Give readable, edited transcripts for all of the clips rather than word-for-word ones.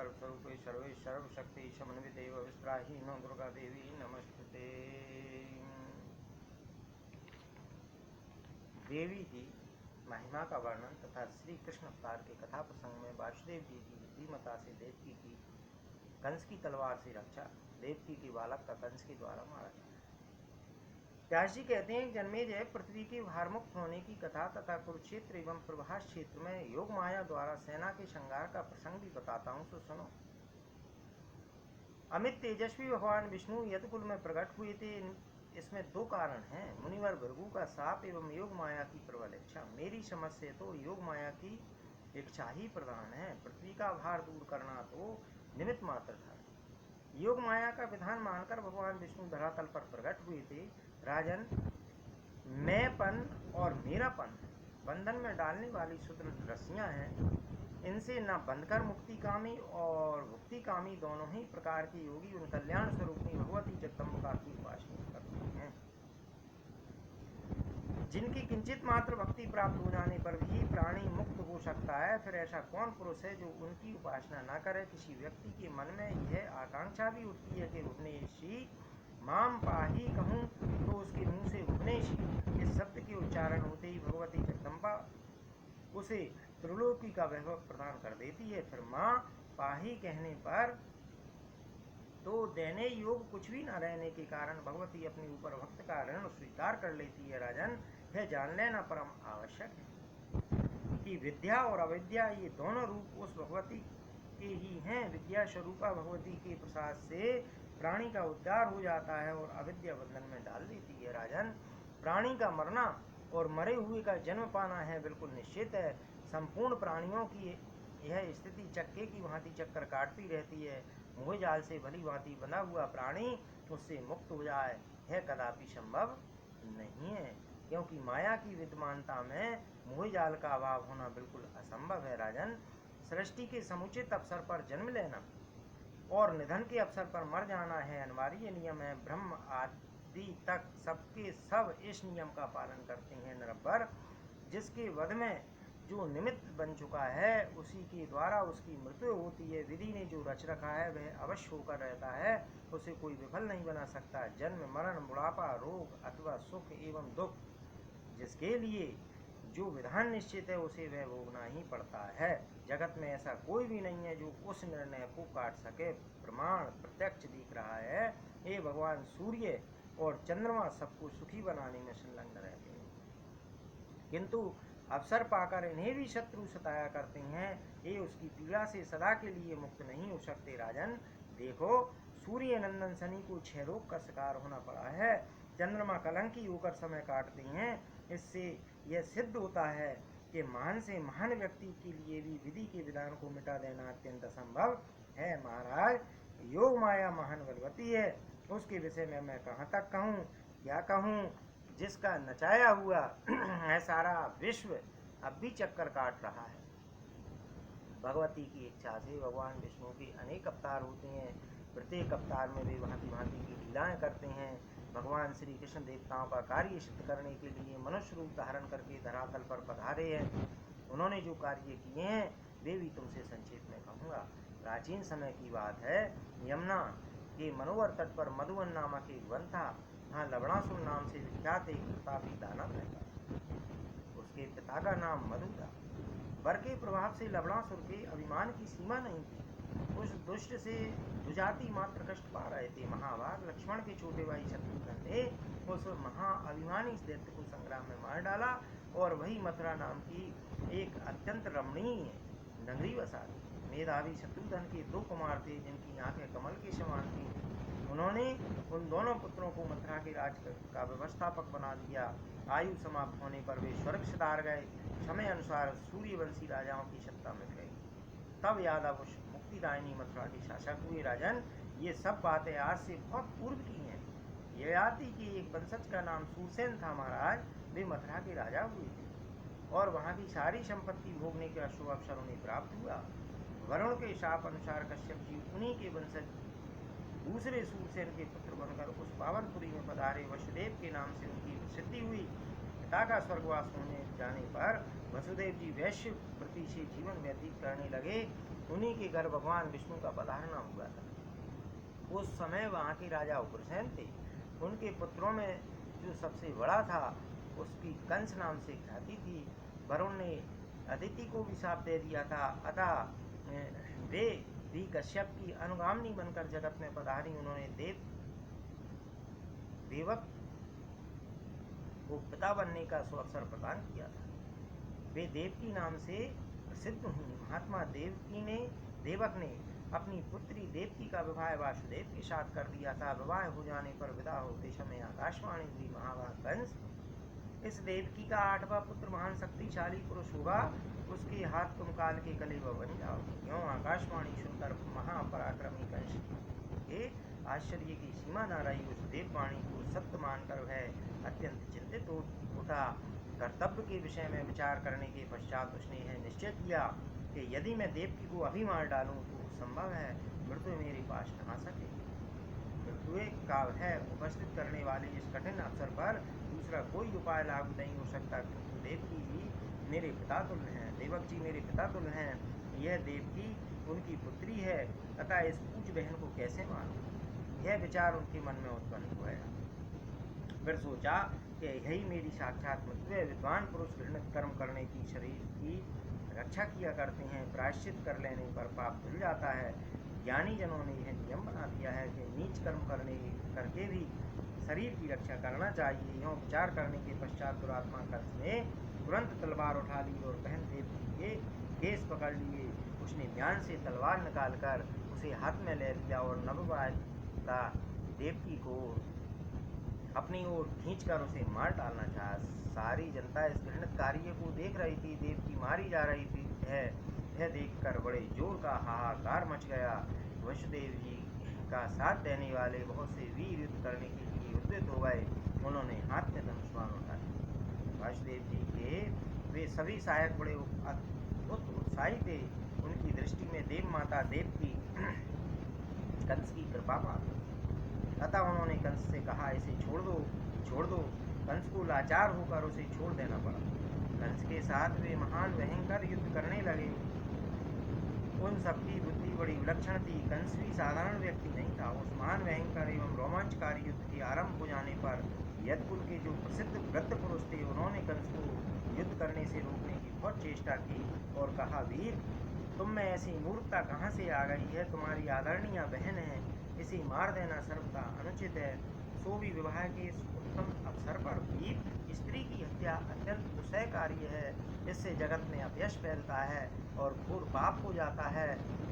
सर्वस्वरूपे सर्वे सर्वशक्ति समन्विते विस्त्राहीनो दुर्गा देवी नमस्ते। देवी की महिमा का वर्णन तथा श्री कृष्ण अवतार के कथा प्रसंग में वासुदेव जी की बुद्धिमता से देवकी की कंस की तलवार से रक्षा, देवकी की बालक का कंस के द्वारा मारा जाना। व्यास जी कहते हैं जन्मेजय पृथ्वी के भारमुक्त होने की कथा तथा कुरुक्षेत्र एवं प्रभास क्षेत्र में योग माया द्वारा सेना के श्रृंगार का प्रसंग भी बताता हूँ, तो सुनो। अमित तेजस्वी भगवान विष्णु यदुकुल में प्रकट हुए थे। इसमें दो कारण हैं, मुनिवर भृगु का शाप एवं योग माया की प्रबल इच्छा। मेरी समझ से तो योग माया की इच्छा ही प्रधान है, पृथ्वी का भार दूर करना तो निमित्त मात्र था। योग माया का विधान मानकर भगवान विष्णु धरातल पर प्रकट हुए थे। राजन, मैंपन और मेरापन बंधन में डालने वाली सुदृढ़ रस्सियां हैं। इनसे न बंधकर मुक्ति कामी और भुक्ति कामी दोनों ही प्रकार के योगी उन कल्याण स्वरूपी भगवती जगदम्बिका की उपासना करते हैं। जिनकी किंचित मात्र भक्ति प्राप्त हो जाने पर भी प्राणी मुक्त हो सकता है, फिर ऐसा कौन पुरुष है जो उनकी उपासना न करे। किसी व्यक्ति के मन में यह आकांक्षा भी उठती है कि भुवनेशी माम पाही कहूँ तो उसके मुंह से भुवनेशी इस शब्द के उच्चारण होते ही भगवती जगदम्बा उसे त्रिलोकी का वैभव प्रदान कर देती है। फिर माँ पाही कहने पर तो देने योग कुछ भी न रहने के कारण भगवती अपने ऊपर भक्त का ऋण स्वीकार कर लेती है। राजन, यह जान लेना परम आवश्यक है कि विद्या और अविद्या ये दोनों रूप उस भगवती के ही हैं। विद्या स्वरूपा भगवती के प्रसाद से प्राणी का उद्धार हो जाता है और अविद्या बंधन में डाल देती है। राजन, प्राणी का मरना और मरे हुए का जन्म पाना है बिल्कुल निश्चित है। संपूर्ण प्राणियों की यह स्थिति चक्के की भांति चक्कर काटती रहती है। मोह जाल से भली भांति बंधा हुआ प्राणी उससे मुक्त हो जाए, यह कदापि संभव नहीं है, क्योंकि माया की विद्यमानता में मोह जाल का अभाव होना बिल्कुल असंभव है। राजन, सृष्टि के समुचित अवसर पर जन्म लेना और निधन के अवसर पर मर जाना है अनिवार्य नियम है। ब्रह्म आदि तक सबके सब इस नियम का पालन करते हैं। नरबर, जिसके वध में जो निमित्त बन चुका है उसी के द्वारा उसकी मृत्यु होती है। विधि ने जो रच रखा है वह अवश्य होकर रहता है, उसे कोई विफल नहीं बना सकता। जन्म, मरण, बुढ़ापा, रोग अथवा सुख एवं दुख जिसके लिए जो विधान निश्चित है उसे वह भोगना ही पड़ता है। जगत में ऐसा कोई भी नहीं है जो उस निर्णय को काट सके। प्रमाण प्रत्यक्ष दिख रहा है। ये भगवान सूर्य और चंद्रमा सबको सुखी बनाने में संलग्न रहते हैं, किंतु अवसर पाकर इन्हें भी शत्रु सताया करते हैं। ये उसकी पीड़ा से सदा के लिए मुक्त नहीं हो सकते। राजन, देखो, सूर्य नंदन शनि को क्षय रोग का शिकार होना पड़ा है। चंद्रमा कलंकी होकर समय काटते हैं। इससे यह सिद्ध होता है कि महान से महान व्यक्ति के लिए भी विधि के विधान को मिटा देना अत्यंत असंभव है। महाराज, योग माया महान बलवती है, उसके विषय में मैं कहाँ तक कहूँ, क्या कहूँ। जिसका नचाया हुआ है सारा विश्व अब भी चक्कर काट रहा है। भगवती की इच्छा से भगवान विष्णु के अनेक अवतार होते हैं। प्रत्येक अवतार में वे भांति भांति की लीलाएं करते हैं। भगवान श्री कृष्ण देवताओं का कार्य सिद्ध करने के लिए मनुष्य रूप धारण करके धरातल पर पधारे हैं। उन्होंने जो कार्य किए हैं वे भी तुमसे संक्षेप में कहूँगा। प्राचीन समय की बात है, यमुना के मनोहर तट पर मधुवन नामक एक वन था। वहाँ लवणासुर नाम से विख्यात एक प्रतापी दानव रहता था। उसके पिता का नाम मधु था। वर के प्रभाव से लवणासुर के अभिमान की सीमा नहीं थी। उस दुष्ट से दुजाति मात्र कष्ट पा रहे थे। महाभाग लक्ष्मण के छोटे भाई शत्रुघ्न ने उस महाअभिमानी दैत्य को संग्राम में मार डाला और वही मथुरा नाम की एक अत्यंत रमणीय नगरी बसा दी। मेधावी शत्रुघ्न के दो कुमार थे जिनकी आंखें कमल के समान थी। उन्होंने उन दोनों पुत्रों को मथुरा के राज का व्यवस्थापक बना दिया। आयु समाप्त होने पर वे स्वर्ग सिधार गए। समय अनुसार सूर्यवंशी राजाओं की सत्ता मिट गई। तब यादव मुक्तिदायिनी मथुरा के शासक हुए। राजन, ये सब बातें आज से बहुत पूर्व की हैं। ययाति के एक वंशज का नाम सूरसेन था। महाराज, वे मथुरा के राजा हुए थे और वहाँ की सारी संपत्ति भोगने का शुभ अवसर उन्हें प्राप्त हुआ। वरुण के शाप अनुसार कश्यप जी उन्हीं के वंशज दूसरे सूरसेन के पुत्र बनकर उस पावनपुरी में पधारे। वसुदेव के नाम से उनकी प्रसिद्धि हुई। पिता का स्वर्गवास होने जाने पर वसुदेव जी वैश्य वृत्ति से जीवन व्यतीत करने लगे। उन्हीं के घर भगवान विष्णु का पधारना हुआ था। उस समय वहाँ के राजा उग्रसेन थे। उनके पुत्रों में जो सबसे बड़ा था उसकी कंस नाम से ख्याति थी। वरुण ने अदिति को भी शाप दे दिया था, अतः वे भी कश्यप की अनुगामिनी बनकर जगत में पधारी। उन्होंने देवक को पिता बनने का सुअवसर प्रदान किया था। वे देवकी नाम से प्रसिद्ध हुई। महात्मा देवक ने अपनी पुत्री देवकी का विवाह वासुदेव के साथ कर दिया था। विवाह हो जाने पर विदा होते समय आकाशवाणी हुई, महाभाग कंस इस देवकी का 8वां पुत्र महान शक्तिशाली पुरुष होगा, उसके हाथ तुम काल के कलेवर बन जाओगे। क्यों? आकाशवाणी सुनकर महापराक्रमी कंस के आश्चर्य की सीमा न रही। उस देववाणी को सत्य मानकर वह अत्यंत चिंतित उठा। कर्तव्य के विषय में विचार करने के पश्चात उसने यह निश्चय किया कि यदि मैं देवकी को अभी मार डालूं तो संभव है मृत्यु मेरे पास न आ सके। मृत्यु का भय उपस्थित करने वाले इस कठिन अवसर पर दूसरा कोई उपाय लागू नहीं हो सकता, क्योंकि देवकी जी मेरे पिता तुल्य हैं, देवक जी मेरे पिता तुल्य हैं, यह देवकी उनकी पुत्री है, अतः इस पूज बहन को कैसे मारूं? यह विचार उनके मन में उत्पन्न हुआ। फिर सोचा कि यही मेरी साक्षात मृत्यु है। विद्वान पुरुष घृणित कर्म करने की शरीर की रक्षा किया करते हैं, प्रायश्चित कर लेने पर पाप धुल जाता है। ज्ञानी जनों ने यह नियम बना दिया है कि नीच कर्म करके भी शरीर की रक्षा करना चाहिए। यूँ विचार करने के पश्चात दुरात्मा कंस ने तुरंत तलवार उठा ली और बहन देवकी के केस पकड़ लिए। उसने म्यान से तलवार निकालकर उसे हाथ में ले लिया और नवविवाहिता देवकी को अपनी ओर खींचकर उसे मार डालना चाहा। सारी जनता इस घृणित कार्य को देख रही थी। देवकी मारी जा रही थी। यह देखकर बड़े जोर का हाहाकार मच गया। वसुदेव जी का साथ देने वाले बहुत से वीर युद्ध करने के लिए उद्यत हो गए। उन्होंने हाथ में धनुष्बाण उठा लिया। वासुदेव जी के वे सभी सहायक बड़े उत्साही थे। उनकी दृष्टि में देव माता देवकी कंस की कृपा पात्र। अतः उन्होंने कंस से कहा, इसे छोड़ दो। कंस को लाचार होकर उसे छोड़ देना पड़ा। कंस के साथ वे महान भयंकर युद्ध करने लगे। उन सबकी बुद्धि बड़ी विलक्षण थी। कंस भी साधारण व्यक्ति नहीं था। उस महान भयंकर एवं रोमांचकारी युद्ध के आरंभ हो जाने पर यदकुल के जो प्रसिद्ध वृद्ध पुरुष थे, उन्होंने कंस को युद्ध करने से रोकने की बहुत चेष्टा की और कहा, वीर तुम में ऐसी मूर्खता कहाँ से आ गई है? तुम्हारी आदरणीय बहन है, इसे मार देना सर्वथा अनुचित है। सो भी विवाह के इस उत्तम अवसर पर भी स्त्री की हत्या अत्यंत दुस्सह कार्य है। इससे जगत में अपयश फैलता है और घोर पाप हो जाता है।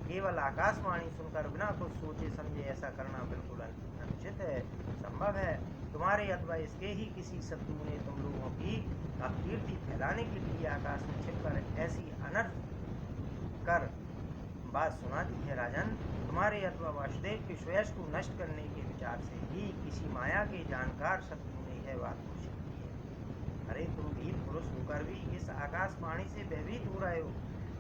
केवल आकाशवाणी सुनकर बिना कुछ सोचे समझे ऐसा करना बिल्कुल अनुचित है। संभव है तुम्हारे अथवा इसके ही किसी शत्रु ने तुम लोगों की अपकीर्ति फैलाने के लिए आकाश में छिपकर ऐसी अनर्थ कर बात सुना दी है। राजन, तुम्हारे अथवा वासुदेव के श्रेयस को नष्ट करने के विचार से ही किसी माया के जानकार शत्रु ने यह बात घोषित की है। अरे तुम वीर पुरुष होकर भी इस आकाशवाणी से भयभीत हो रहे हो।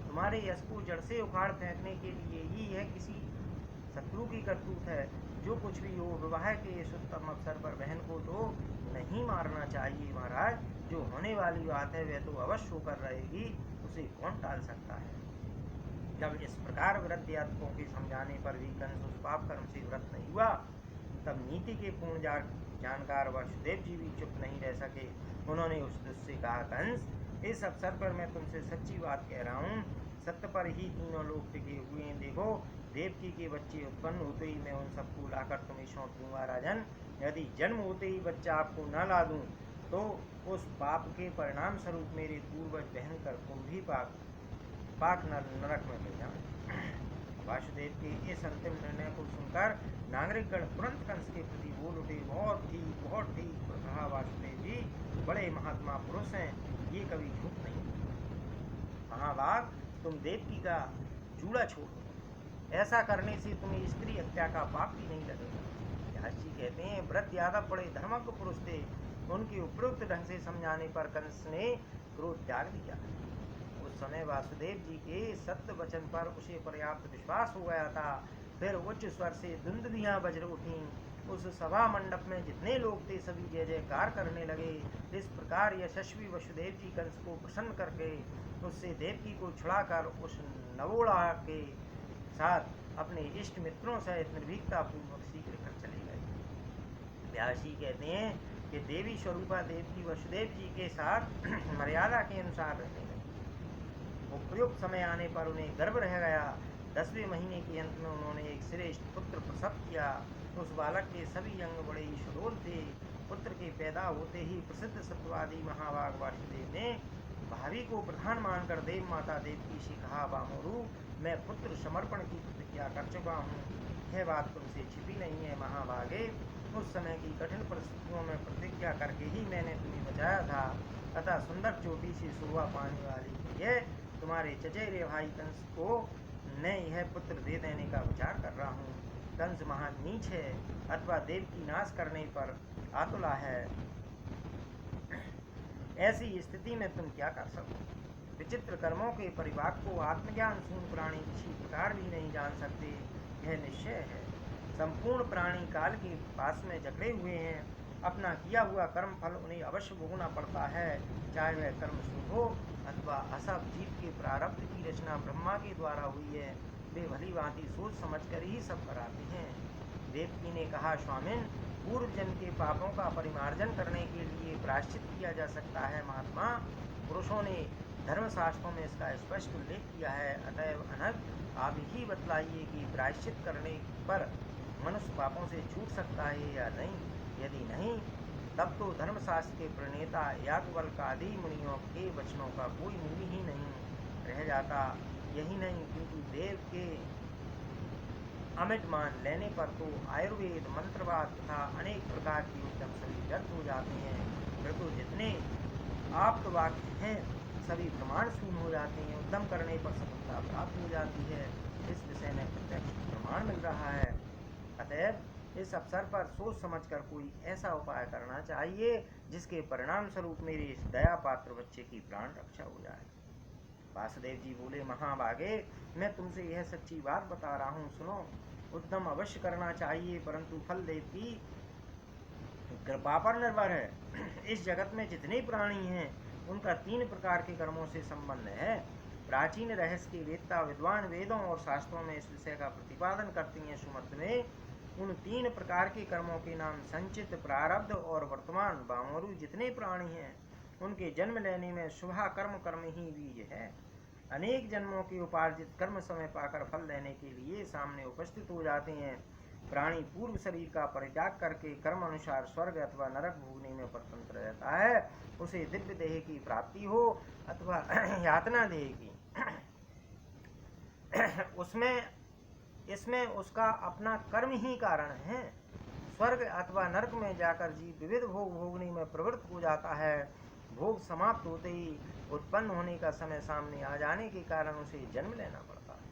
तुम्हारे यश को जड़ से उखाड़ फेंकने के लिए ही यह किसी शत्रु की करतूत है। जो कुछ भी हो, विवाह के इस उत्तम अवसर पर बहन को तो नहीं मारना चाहिए महाराज। जो होने वाली बात है वह तो अवश्य होकर रहेगी, उसे कौन टाल सकता है? जब इस प्रकार वृद्ध यादकों के समझाने पर भी कंस उस पाप कर्म से व्रत नहीं हुआ, तब नीति के पूर्ण जानकार वासुदेव जी भी चुप नहीं रह सके। उन्होंने उस दुष्ट से कहा, कंस इस अवसर पर मैं तुमसे सच्ची बात कह रहा हूँ। सत्य पर ही तीनों लोग टिके हुए हैं। देखो, देवकी के बच्चे उत्पन्न होते ही मैं उन सबको लाकर तुम्हें सौंप दूंगा। राजन, यदि जन्म होते ही बच्चा आपको न ला दूं तो उस पाप के परिणाम स्वरूप मेरे पूर्वज भयंकर कुंभी पाक नरक में मिल जाए। वासुदेव के इस अंतिम निर्णय को सुनकर नागरिकगण तुरंत कंस के प्रति बोल उठे, बहुत ठीक कहा वासुदेव जी, बड़े महात्मा पुरुष हैं, ये कभी झूठ नहीं। महाभाग, तुम देवकी का जूड़ा छोड़ दो। ऐसा करने से तुम्हें स्त्री हत्या का पाप भी नहीं लगेगा। व्यास जी कहते हैं, वृद्ध यादव बड़े धर्मज्ञ पुरुष थे। उनके उपयुक्त ढंग से समझाने पर कंस ने क्रोध त्याग दिया। उस समय वासुदेव जी के सत्य वचन पर उसे पर्याप्त विश्वास हो गया था। फिर उच्च स्वर से दुंदुभियां बज उठीं उस सभा मंडप में जितने लोग थे सभी जय जयकार करने लगे। इस प्रकार यशस्वी वसुदेव जी कंस को प्रसन्न करके उससे देवकी को छुड़ाकर उस नवोड़ा के साथ अपने इष्ट मित्रों सहित निर्भीकता पूर्वक शीघ्र कर चले गए। व्यास जी कहते हैं कि देवी स्वरूपा देवकी वसुदेव जी के साथ मर्यादा के अनुसार रहने लगी। उपयुक्त समय आने पर उन्हें गर्भ रह गया। 10वें महीने के अंत में उन्होंने एक श्रेष्ठ पुत्र प्रसव किया। उस बालक के सभी अंग बड़े ही सुडौल थे। पुत्र के पैदा होते ही प्रसिद्ध सत्यवादी महाभाग वासुदेव ने भावी को प्रधान मानकर देव माता देवकी से कहा, वामोरु, मैं पुत्र समर्पण की प्रतिज्ञा कर चुका हूँ। यह बात तुमसे छिपी नहीं है महाभागे। उस समय की कठिन परिस्थितियों में प्रतिज्ञा करके ही मैंने तुम्हें बचाया था। अतः सुंदर चोटी से शोभा पाने वाली ये तुम्हारे चचेरे भाई कंस को मैं यह पुत्र दे देने का विचार कर रहा हूँ। कंस महान नीच है अथवा देव की नाश करने पर आतुला है। ऐसी स्थिति में तुम क्या कर सको? विचित्र कर्मों के परिवार को आत्मज्ञान शून्य प्राणी किसी प्रकार भी नहीं जान सकते, यह निश्चय है। संपूर्ण प्राणी काल के पास में जकड़े हुए हैं। अपना किया हुआ कर्म फल उन्हें अवश्य भोगना पड़ता है, चाहे वह कर्म शुभ हो अथवा अशुभ। जीव के प्रारब्ध की रचना ब्रह्मा के द्वारा हुई है। वे भली भांति सोच समझकर ही सब कराते हैं। देवकी ने कहा, स्वामिन, पूर्व जन्म के पापों का परिमार्जन करने के लिए प्रायश्चित किया जा सकता है। महात्मा पुरुषों ने धर्मशास्त्रों में इसका स्पष्ट उल्लेख किया है। अतएव अनग आप ही बतलाइए कि प्रायश्चित करने पर मनुष्य पापों से छूट सकता है या नहीं। यदि नहीं, तब तो धर्मशास्त्र के प्रणेता याज्ञवल्क्य आदि मुनियों के वचनों का कोई मूल्य ही नहीं रह जाता। यही नहीं, किंतु देव के अमिट मान लेने पर तो आयुर्वेद, मंत्रवाद तथा अनेक प्रकार की उद्यम सभी व्यर्थ हो जाते हैं। फिर तो जितने आप्त वाक्य हैं सभी प्रमाण शून्य हो जाते हैं। उद्यम करने पर सफलता प्राप्त हो जाती है। इस विषय में प्रत्यक्ष प्रमाण मिल रहा है। अतएव इस अवसर पर सोच समझकर कोई ऐसा उपाय करना चाहिए जिसके परिणाम स्वरूप मेरे इस दया पात्र बच्चे की प्राण रक्षा हो जाए। वासुदेव जी बोले, महाभागे, मैं तुमसे यह सच्ची बात बता रहा हूँ, सुनो। उद्यम अवश्य करना चाहिए, परंतु फल देव की कृपा पर निर्भर है। इस जगत में जितने प्राणी हैं उनका 3 प्रकार के कर्मों से संबंध है। प्राचीन रहस्य के वेदता विद्वान वेदों और शास्त्रों में इस विषय का प्रतिपादन करती हैं। सुमत में उन 3 प्रकार के कर्मों के नाम संचित, प्रारब्ध और वर्तमान। वामोरु, जितने प्राणी हैं उनके जन्म लेने में शुभा कर्म ही बीज है। अनेक जन्मों के उपार्जित कर्म समय पाकर फल देने के लिए सामने उपस्थित हो जाते हैं। प्राणी पूर्व शरीर का परित्याग करके कर्म अनुसार स्वर्ग अथवा नरक भोगने में परतंत्र रहता है। उसे दिव्य देह की प्राप्ति हो अथवा यातना देह की, इसमें उसका अपना कर्म ही कारण है। स्वर्ग अथवा नरक में जाकर जीव विविध भोग भोगने में प्रवृत्त हो जाता है। भोग समाप्त होते ही उत्पन्न होने का समय सामने आ जाने के कारण उसे जन्म लेना पड़ता है।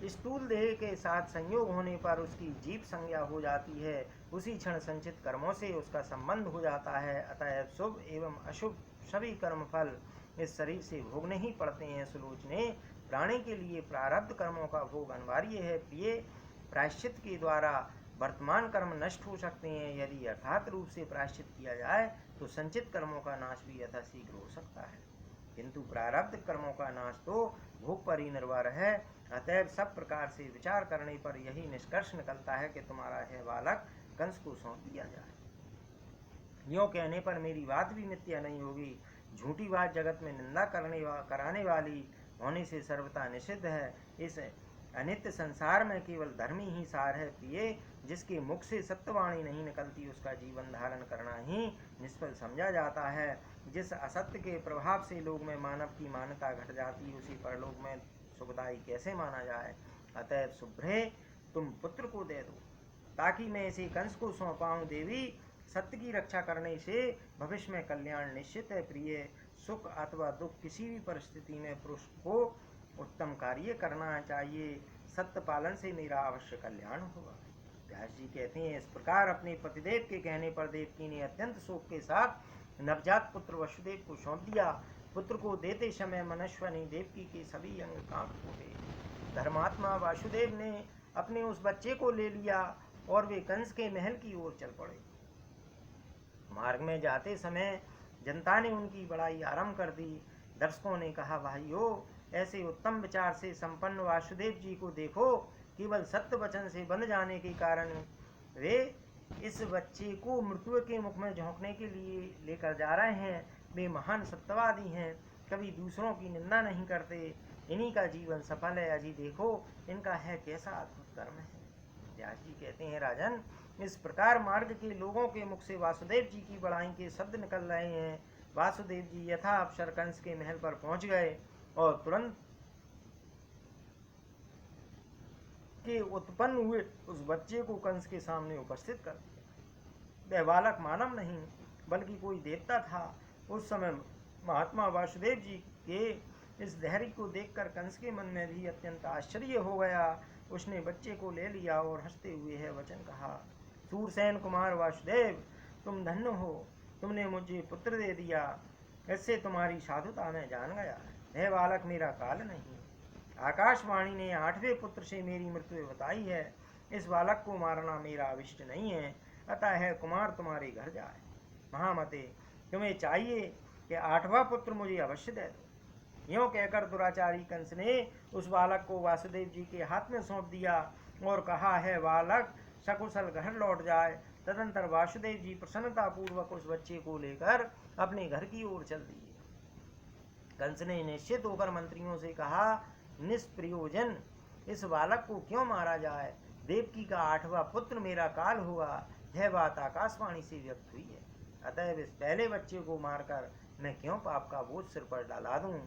स्थूल देह के साथ संयोग होने पर उसकी जीव संज्ञा हो जाती है। उसी क्षण संचित कर्मों से उसका संबंध हो जाता है। अतः शुभ एवं अशुभ सभी कर्म फल इस शरीर से भोगने ही पड़ते हैं। सुलोचने, प्राणी के लिए प्रारब्ध कर्मों का भोग अनिवार्य है। प्रिय, प्रायश्चित के द्वारा वर्तमान कर्म नष्ट हो सकते हैं। यदि यथार्थ रूप से प्रायश्चित किया जाए तो संचित कर्मों का नाश भी यथाशीघ्र हो सकता है, किंतु प्रारब्ध कर्मों का नाश तो भोग पर ही निर्भर है। अतएव सब प्रकार से विचार करने पर यही निष्कर्ष निकलता है कि तुम्हारा यह बालक कंस को सौंप दिया जाए। यों कहने पर मेरी बात भी मिथ्या नहीं होगी। झूठी बात जगत में निंदा कराने वाली होने से सर्वथा निषिद्ध है। इस अनित्य संसार में केवल धर्म ही सार है। प्रिय, जिसके मुख से सत्यवाणी नहीं निकलती उसका जीवन धारण करना ही निष्फल समझा जाता है। जिस असत्य के प्रभाव से लोग में मानव की मान्यता घट जाती है उसी परलोक में सुखदायी कैसे माना जाए। अतएव शुभ्रे, तुम पुत्र को दे दो ताकि मैं इसे कंस को सौंपाऊं। देवी, सत्य की रक्षा करने से भविष्य में कल्याण निश्चित है। प्रिय, सुख अथवा दुख किसी भी परिस्थिति में पुरुष को उत्तम कार्य करना चाहिए। सत्य पालन से मेरा अवश्य कल्याण होगा। व्यास जी कहते हैं, इस प्रकार अपने पतिदेव के कहने पर देवकी ने अत्यंत शोक के साथ नवजात पुत्र वसुदेव को सौंप दिया। पुत्र को देते समय मनस्विनी देवकी के सभी अंग कांप उठे। धर्मात्मा वासुदेव ने अपने उस बच्चे को ले लिया और वे कंस के महल की ओर चल पड़े। मार्ग में जाते समय जनता ने उनकी बड़ाई आरंभ कर दी। दर्शकों ने कहा, भाइयों, ऐसे उत्तम विचार से संपन्न वासुदेव जी को देखो। केवल सत्य वचन से बंध जाने के कारण वे इस बच्चे को मृत्यु के मुख में झोंकने के लिए लेकर जा रहे हैं। वे महान सत्यवादी हैं, कभी दूसरों की निंदा नहीं करते। इन्हीं का जीवन सफल है। अजी देखो, इनका है कैसा अद्भुत कर्म है। व्यास जी कहते हैं, राजन, इस प्रकार मार्ग के लोगों के मुख से वासुदेव जी की बड़ाई के शब्द निकल रहे हैं। वासुदेव जी यथा अवसर कंस के महल पर पहुंच गए और तुरंत के उत्पन्न हुए उस बच्चे को कंस के सामने उपस्थित कर दिया। वह बालक मानव नहीं बल्कि कोई देवता था। उस समय महात्मा वासुदेव जी के इस धैर्य को देखकर कंस के मन में भी अत्यंत आश्चर्य हो गया। उसने बच्चे को ले लिया और हंसते हुए है वचन कहा, सूरसेन कुमार वासुदेव, तुम धन्य हो, तुमने मुझे पुत्र दे दिया। इससे तुम्हारी साधुता मैं जान गया। यह बालक मेरा काल नहीं। आकाशवाणी ने 8वें पुत्र से मेरी मृत्यु बताई है। इस बालक को मारना मेरा अभिष्ट नहीं है, अतः है कुमार तुम्हारे घर जाए। महामते, तुम्हें चाहिए कि 8वां पुत्र मुझे अवश्य दे दो। यूँ कहकर दुराचारी कंस ने उस बालक को वासुदेव जी के हाथ में सौंप दिया और कहा, है बालक सकुशल घर लौट जाए। तदंतर वासुदेव जी प्रसन्नता पूर्वक उस बच्चे को लेकर अपने घर की ओर चल दिए। कंस ने निश्चित होकर मंत्रियों से कहा, निष्प्रयोजन इस बालक को क्यों मारा जाए। देवकी का 8वां पुत्र मेरा काल होगा, यह बात आकाशवाणी से व्यक्त हुई है। अतएव इस पहले बच्चे को मारकर मैं क्यों पाप का बोझ सिर पर डाला दूं।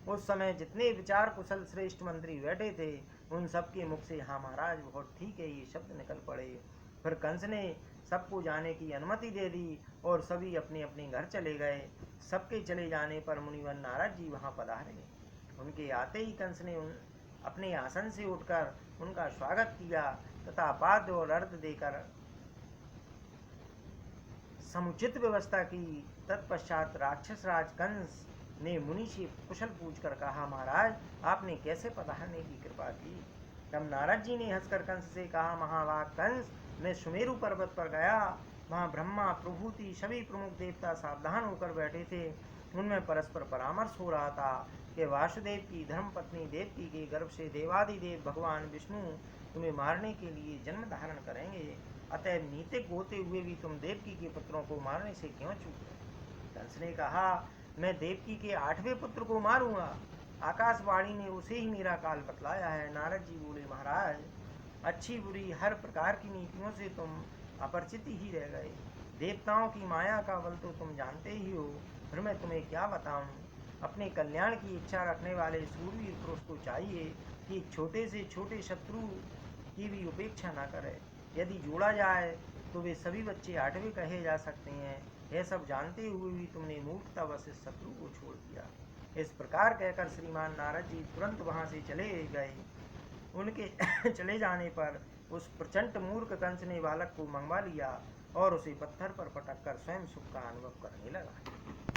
उस समय जितने विचार कुशल श्रेष्ठ मंत्री बैठे थे, उन सबके मुख से, हाँ महाराज, बहुत ठीक है, ये शब्द निकल पड़े। फिर कंस ने सबको जाने की अनुमति दे दी और सभी अपने अपने घर चले गए। सबके चले जाने पर मुनिवर नारद जी वहां पधारे। उनके आते ही कंस ने अपने आसन से उठकर उनका स्वागत किया तथा पाद्य और अर्घ्य देकर समुचित व्यवस्था की। तत्पश्चात राक्षस राज कंस ने मुनि से कुशल पूछकर कहा, महाराज, आपने कैसे पधारने की कृपा की। तब नारद जी ने हंसकर कंस से कहा, महाभाग कंस, मैं सुमेरु पर्वत पर गया। वहाँ ब्रह्मा, प्रभूति, सभी प्रमुख देवता सावधान होकर बैठे थे। उनमें परस्पर परामर्श हो रहा था कि वासुदेव की धर्मपत्नी देवकी के गर्भ से देवादिदेव भगवान विष्णु तुम्हें मारने के लिए जन्म धारण करेंगे। अतः नीतिक होते हुए भी तुम देवकी के पुत्रों को मारने से क्यों चूक गए। कंस ने कहा, मैं देवकी के 8वें पुत्र को मारूंगा। आकाशवाणी ने उसे ही मेरा काल बतलाया है। नारद जी बोले, महाराज, अच्छी बुरी हर प्रकार की नीतियों से तुम अपरिचित ही रह गए। देवताओं की माया का बल तो तुम जानते ही हो, फिर मैं तुम्हें क्या बताऊं। अपने कल्याण की इच्छा रखने वाले सूरवीर पुरुष को चाहिए कि छोटे से छोटे शत्रु की भी उपेक्षा न करे। यदि जोड़ा जाए तो वे सभी बच्चे 8वें कहे जा सकते हैं। यह सब जानते हुए भी तुमने मूर्खतावश इस शत्रु को छोड़ दिया। इस प्रकार कहकर श्रीमान नारद जी तुरंत वहां से चले गए। उनके चले जाने पर उस प्रचंड मूर्ख कंस ने बालक को मंगवा लिया और उसे पत्थर पर पटक कर स्वयं सुख का अनुभव करने लगा।